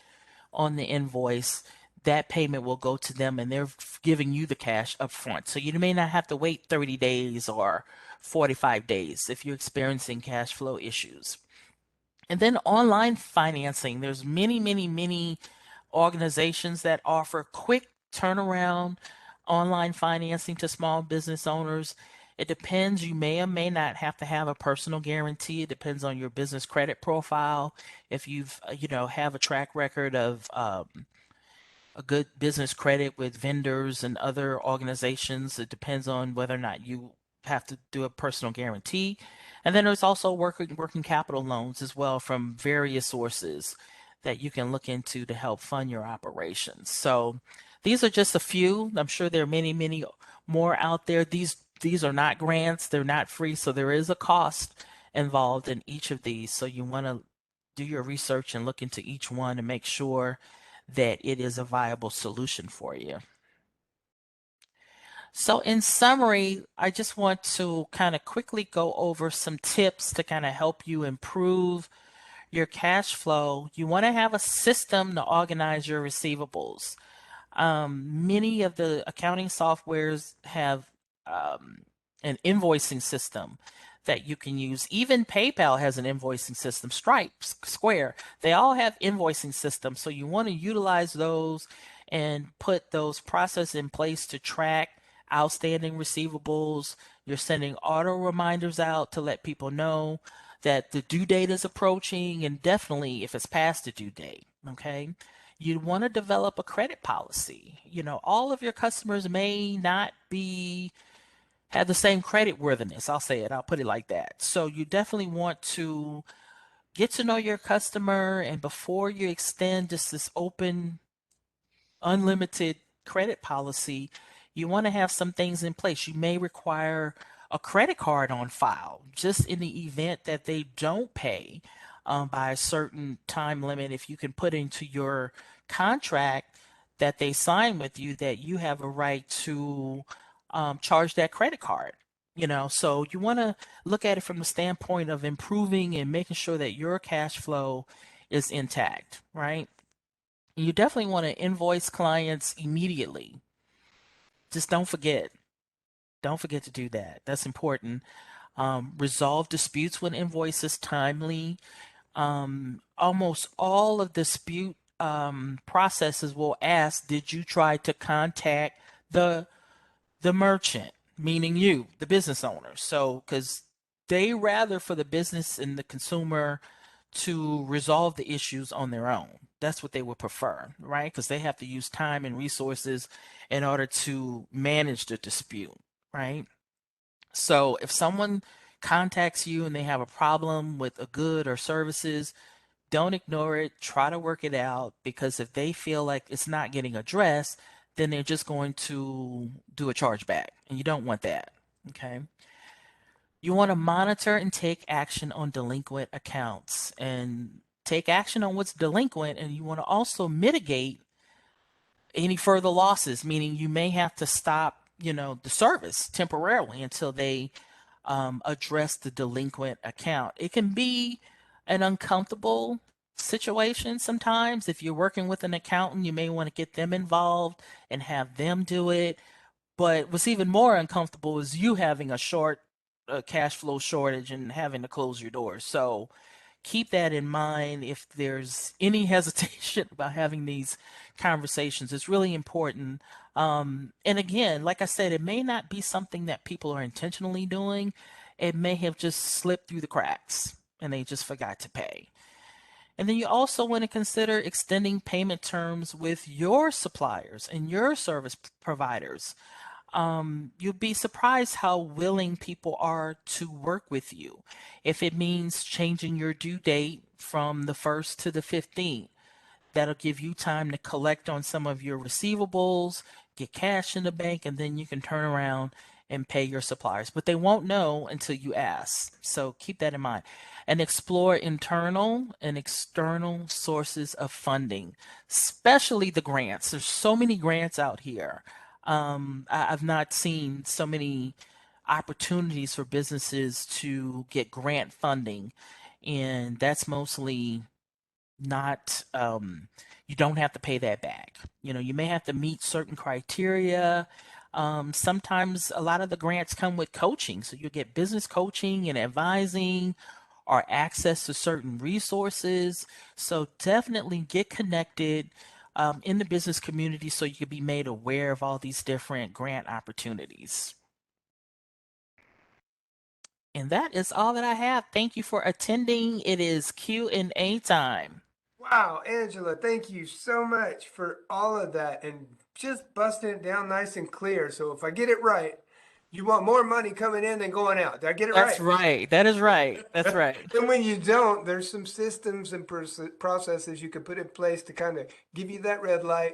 on the invoice, that payment will go to them and they're giving you the cash up front. So you may not have to wait 30 days or 45 days if you're experiencing cash flow issues. And then online financing, there's many, many, many organizations that offer quick turnaround online financing to small business owners. It depends. You may or may not have to have a personal guarantee. It depends on your business credit profile. If you've, have a track record of a good business credit with vendors and other organizations. It depends on whether or not you have to do a personal guarantee. And then there's also working capital loans as well from various sources that you can look into to help fund your operations. So these are just a few. I'm sure there are many, many more out there. These are not grants, they're not free, so there is a cost involved in each of these. So you want to do your research and look into each one and make sure that it is a viable solution for you. So in summary, I just want to kind of quickly go over some tips to kind of help you improve your cash flow. You want to have a system to organize your receivables. Many of the accounting softwares have an invoicing system that you can use. Even PayPal has an invoicing system. Stripe, Square, they all have invoicing systems. So you want to utilize those and put those processes in place to track outstanding receivables. You're sending auto reminders out to let people know that the due date is approaching, and definitely if it's past the due date. Okay. You want to develop a credit policy. All of your customers may not have the same credit worthiness. I'll say it. I'll put it like that. So you definitely want to get to know your customer, and before you extend just this open, unlimited credit policy, you want to have some things in place. You may require a credit card on file just in the event that they don't pay by a certain time limit. If you can put into your contract that they sign with you that you have a right to charge that credit card. So you want to look at it from the standpoint of improving and making sure that your cash flow is intact, right? You definitely want to invoice clients immediately. Just don't forget. Don't forget to do that. That's important. Resolve disputes when invoices timely. Almost all of dispute processes will ask, did you try to contact the the merchant, meaning you, the business owner? So, because they rather for the business and the consumer to resolve the issues on their own. That's what they would prefer, right? Because they have to use time and resources in order to manage the dispute, right? So if someone contacts you and they have a problem with a good or services, don't ignore it. Try to work it out, because if they feel like it's not getting addressed, then they're just going to do a chargeback, and you don't want that. Okay. You want to monitor and take action on delinquent accounts and take action on what's delinquent, and you want to also mitigate any further losses, meaning you may have to stop, the service temporarily until they address the delinquent account. It can be an uncomfortable situation sometimes. If you're working with an accountant, you may want to get them involved and have them do it. But what's even more uncomfortable is you having a short cash flow shortage and having to close your doors. So keep that in mind if there's any hesitation about having these conversations. It's really important. And again, like I said, it may not be something that people are intentionally doing. It may have just slipped through the cracks and they just forgot to pay. And then you also want to consider extending payment terms with your suppliers and your service providers. You'll be surprised how willing people are to work with you. If it means changing your due date from the 1st to the 15th, that'll give you time to collect on some of your receivables, get cash in the bank, and then you can turn around and pay your suppliers. But they won't know until you ask. So keep that in mind. And explore internal and external sources of funding, especially the grants. There's so many grants out here. I've not seen so many opportunities for businesses to get grant funding, and that's mostly not you don't have to pay that back. You may have to meet certain criteria. Sometimes a lot of the grants come with coaching, so you get business coaching and advising or access to certain resources. So definitely get connected in the business community so you can be made aware of all these different grant opportunities. And that is all that I have. Thank you for attending. It is Q&A time. Wow, Angela, thank you so much for all of that and just busting it down nice and clear. So if I get it right, you want more money coming in than going out. Did I get it That's right? right. That is right. That's right. And when you don't, there's some systems and processes you can put in place to kind of give you that red light,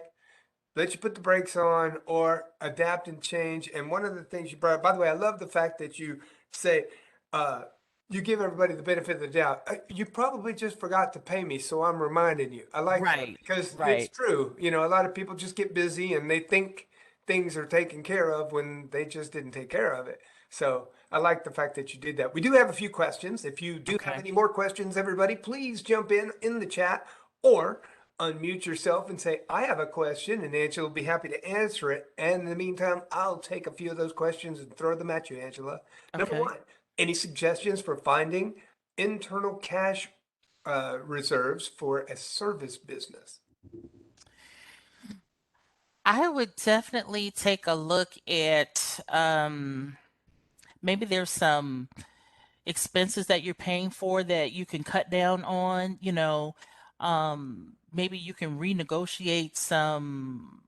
let you put the brakes on, or adapt and change. And one of the things you brought up, by the way, I love the fact that you say, uh, you give everybody the benefit of the doubt. You probably just forgot to pay me, so I'm reminding you. I like that Right. because it's Right. true. A lot of people just get busy and they think things are taken care of when they just didn't take care of it. So I like the fact that you did that. We do have a few questions. If you do have Okay. any more questions, everybody, please jump in the chat or unmute yourself and say, I have a question, and Angela will be happy to answer it. And in the meantime, I'll take a few of those questions and throw them at you, Angela. Number Okay. one, any suggestions for finding internal cash reserves for a service business? I would definitely take a look at maybe there's some expenses that you're paying for that you can cut down on, maybe you can renegotiate some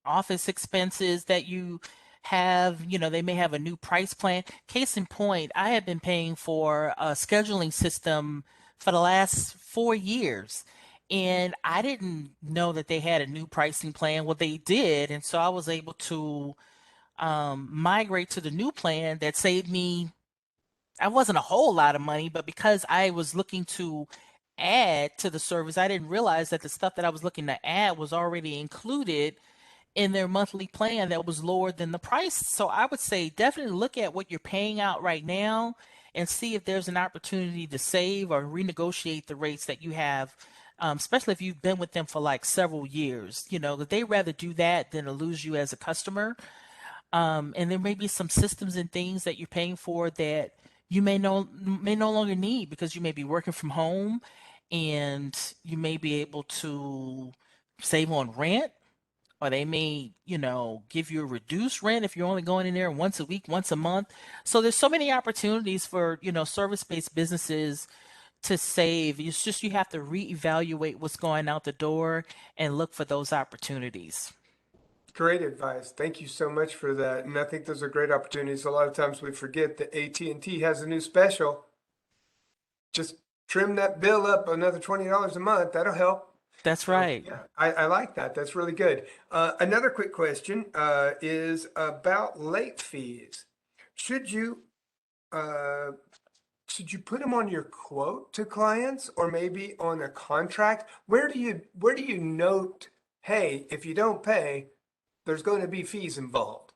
office expenses that you have. They may have a new price plan. Case in point, I have been paying for a scheduling system for the last 4 years. And I didn't know that they had a new pricing plan. Well, they did. And so I was able to migrate to the new plan that saved me. I wasn't a whole lot of money, but because I was looking to add to the service, I didn't realize that the stuff that I was looking to add was already included in their monthly plan that was lower than the price. So I would say definitely look at what you're paying out right now and see if there's an opportunity to save or renegotiate the rates that you have, especially if you've been with them for like several years. You know, that they rather do that than to lose you as a customer. And there may be some systems and things that you're paying for that you may no longer need because you may be working from home and you may be able to save on rent, or they may, give you a reduced rent if you're only going in there once a week, once a month. So there's so many opportunities for, service-based businesses to save. It's just you have to reevaluate what's going out the door and look for those opportunities. Great advice. Thank you so much for that. And I think those are great opportunities. A lot of times we forget that AT&T has a new special. Just trim that bill up another $20 a month. That'll help. That's So right. yeah, I like that. That's really good. Another quick question is about late fees. Should you uh, should you put them on your quote to clients or maybe on a contract? Where do you note, hey, if you don't pay, there's going to be fees involved?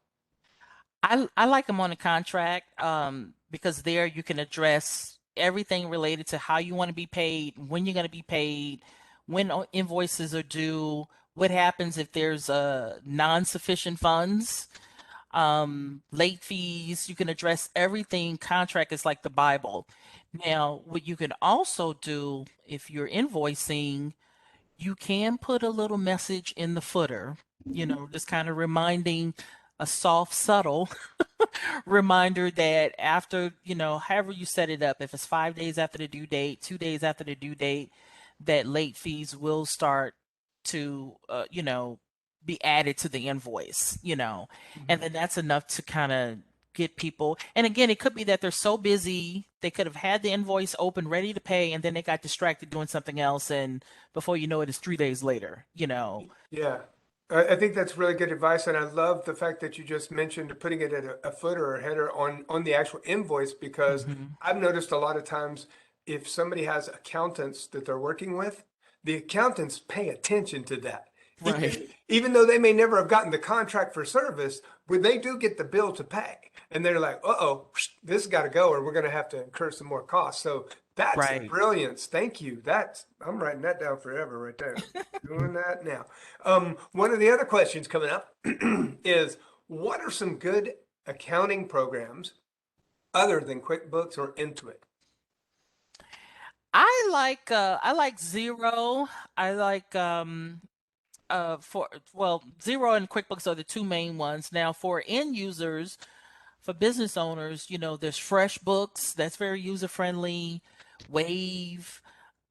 I like them on a contract, because there you can address everything related to how you want to be paid, when you're going to be paid, when invoices are due, what happens if there's non-sufficient funds, late fees. You can address everything. Contract is like the Bible. Now, what you can also do if you're invoicing, you can put a little message in the footer, just kind of reminding, a soft, subtle reminder that after, however you set it up, if it's 5 days after the due date, 2 days after the due date, that late fees will start to, be added to the invoice, and Mhm. then that's enough to kind of get people. And again, it could be that they're so busy, they could have had the invoice open, ready to pay, and then they got distracted doing something else. And before you know it, it's 3 days later. Yeah, I think that's really good advice, and I love the fact that you just mentioned putting it at a footer or header on the actual invoice because Hmm. I've noticed a lot of times if somebody has accountants that they're working with, the accountants pay attention to that. Right. Even though they may never have gotten the contract for service, when they do get the bill to pay, and they're like, "Uh-oh, this has got to go, or we're going to have to incur some more costs." So that's Right. brilliance. Thank you. I'm writing that down forever right there. Doing that now. One of the other questions coming up is what are some good accounting programs other than QuickBooks or Intuit? I like Zero. I like for well, Zero and QuickBooks are the two main ones. Now for end users, for business owners, there's FreshBooks, that's very user friendly, Wave.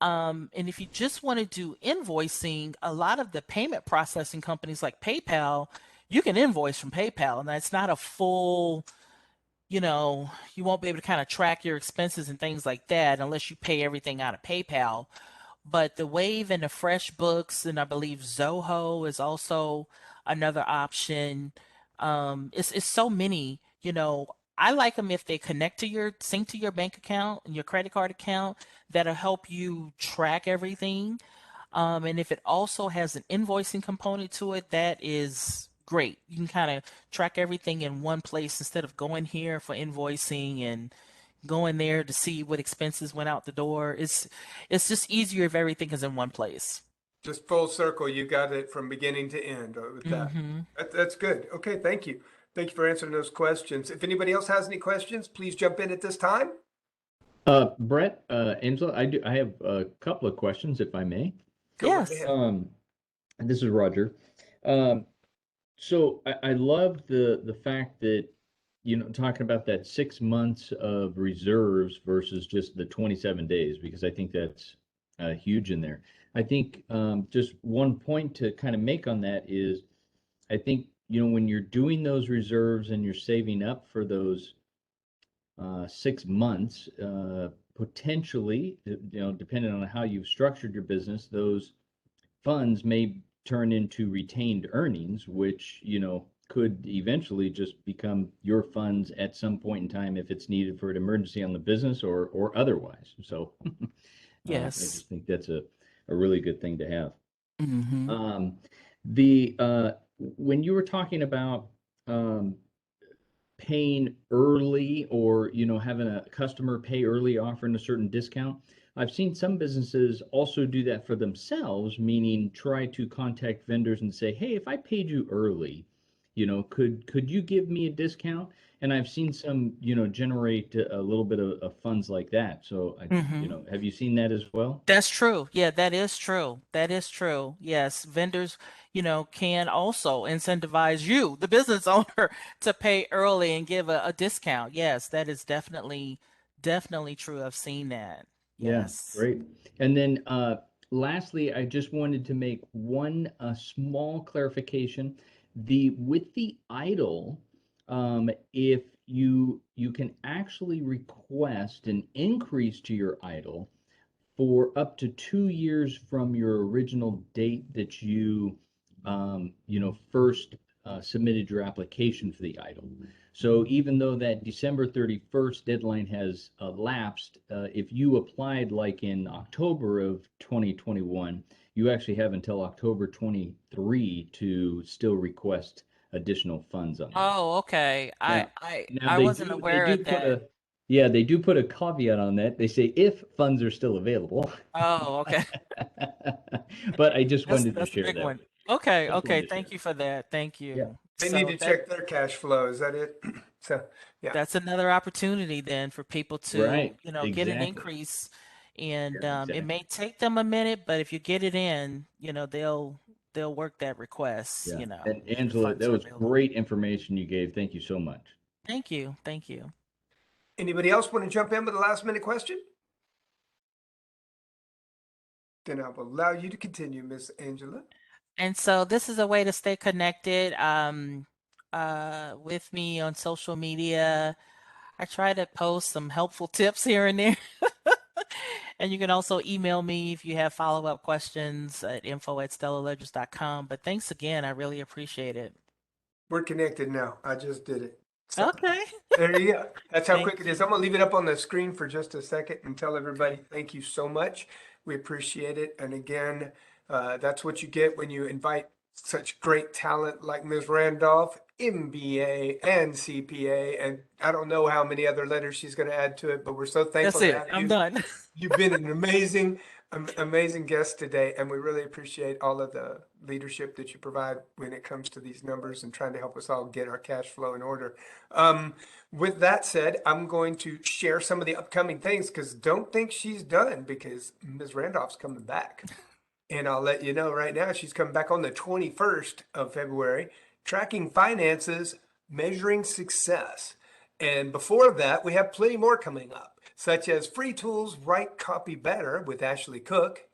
And if you just want to do invoicing, a lot of the payment processing companies like PayPal, you can invoice from PayPal, and that's not a full, you won't be able to kind of track your expenses and things like that unless you pay everything out of PayPal. But the Wave and the FreshBooks, and I believe Zoho is also another option. It's so many. I like them if they connect to your sync to your bank account and your credit card account. That'll help you track everything. And if it also has an invoicing component to it, that is great. You can kind of track everything in one place instead of going here for invoicing and going there to see what expenses went out the door. It's just easier if everything is in one place. Just full circle, you got it from beginning to end with that. Hmm. That's good. Okay, thank you. Thank you for answering those questions. If anybody else has any questions, please jump in at this time. Brett, Angela, I have a couple of questions, if I may. Go right Yes. ahead. And this is Roger. Um, so I love the fact that, talking about that 6 months of reserves versus just the 27 days, because I think that's huge in there. I think just one point to kind of make on that is I think, when you're doing those reserves and you're saving up for those 6 months, potentially, depending on how you've structured your business, those funds may turn into retained earnings, which, could eventually just become your funds at some point in time if it's needed for an emergency on the business or otherwise. So I Yes. just think that's a really good thing to have. Mm-hmm. Um, the when you were talking about um, paying early or having a customer pay early offering a certain discount, I've seen some businesses also do that for themselves, meaning try to contact vendors and say, hey, if I paid you early, could you give me a discount? And I've seen some generate a little bit of funds like that. So Mm-hmm. have you seen that as well? That's true. Yeah, that is true. That is true. Yes, vendors, can also incentivize you, the business owner, to pay early and give a discount. Yes, that is definitely true. I've seen that. Yeah, Yes. great. And then lastly, I just wanted to make one small clarification. With the idle, if you can actually request an increase to your idle for up to 2 years from your original date that first submitted your application for the item. So even though that December 31st deadline has lapsed, if you applied like in October of 2021, you actually have until October 23 to still request additional funds on that. Oh, okay. I Now, I now I they wasn't do they aware do of put that. a yeah, they do put a caveat on that. They say if funds are still available. Oh, okay. But I just That's wanted to that's the share big that one. with you. Okay, Just okay. wanted to Thank share. you for that. Thank Yeah. you. They need So to check their cash flow. Is that it? So, yeah. that's another opportunity then for people to, Right. get an Exactly. increase. And Yeah, it exactly. may take them a minute, but if you get it in, they'll work that request, Yeah. And if the Angela, funds that are was available. great information you gave. Thank you so much. Thank you. Thank you. Anybody else want to jump in with a last minute question? Then I will allow you to continue, Miss Angela. And so this is a way to stay connected with me on social media. I try to post some helpful tips here and there. And you can also email me if you have follow-up questions at info@stellaledgers.com. But thanks again. I really appreciate it. We're connected now. I just did it. So Okay. there you go. That's how Thank quick it is. you. I'm gonna leave it up on the screen for just a second and tell everybody Okay. thank you so much. We appreciate it. And again, that's what you get when you invite such great talent like Ms. Randolph, MBA and CPA, and I don't know how many other letters she's going to add to it, but we're so That's thankful to it. have I'm you. done. You've been an amazing guest today, and we really appreciate all of the leadership that you provide when it comes to these numbers and trying to help us all get our cash flow in order. With that said, I'm going to share some of the upcoming things because don't think she's done because Ms. Randolph's coming back. And I'll let you know right now, she's coming back on the 21st of February, tracking finances, measuring success. And before that, we have plenty more coming up, such as Free Tools Write Copy Better with Ashley Cook.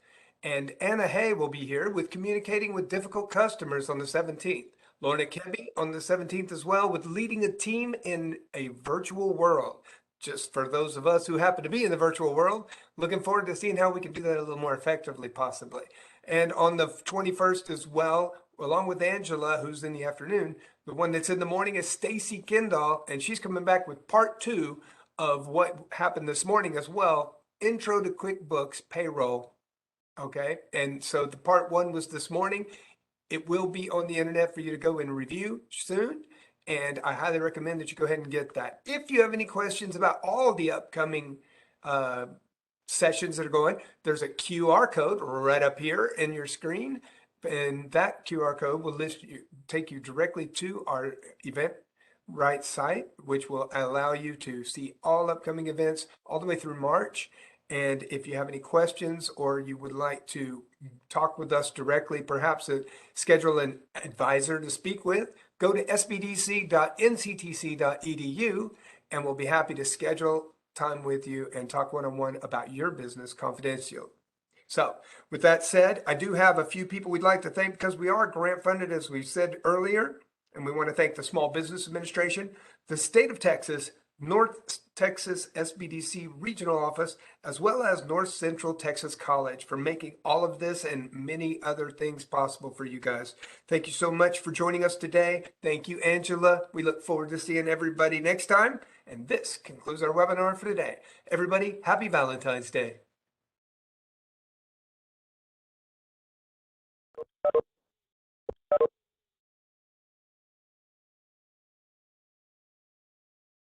And Anna Hay will be here with Communicating with Difficult Customers on the 17th. Lorna Kemby on the 17th as well with Leading a Team in a Virtual World. Just for those of us who happen to be in the virtual world, looking forward to seeing how we can do that a little more effectively, possibly. And on the 21st as well, along with Angela, who's in the afternoon, the one that's in the morning is Stacy Kendall, and she's coming back with part two of what happened this morning as well. Intro to QuickBooks Payroll. Okay. And so the part one was this morning. It will be on the internet for you to go and review soon. And I highly recommend that you go ahead and get that. If you have any questions about all the upcoming sessions that are going, there's a QR code right up here in your screen. And that QR code will take you directly to our Eventbrite site, which will allow you to see all upcoming events all the way through March. And if you have any questions or you would like to talk with us directly, perhaps schedule an advisor to speak with, go to sbdc.nctc.edu and we'll be happy to schedule time with you and talk one-on-one about your business confidential. So with that said, I do have a few people we'd like to thank because we are grant funded, as we said earlier, and we want to thank the Small Business Administration, the state of Texas, North Texas SBDC Regional Office, as well as North Central Texas College for making all of this and many other things possible for you guys. Thank you so much for joining us today. Thank you, Angela. We look forward to seeing everybody next time. And this concludes our webinar for today. Everybody, happy Valentine's Day.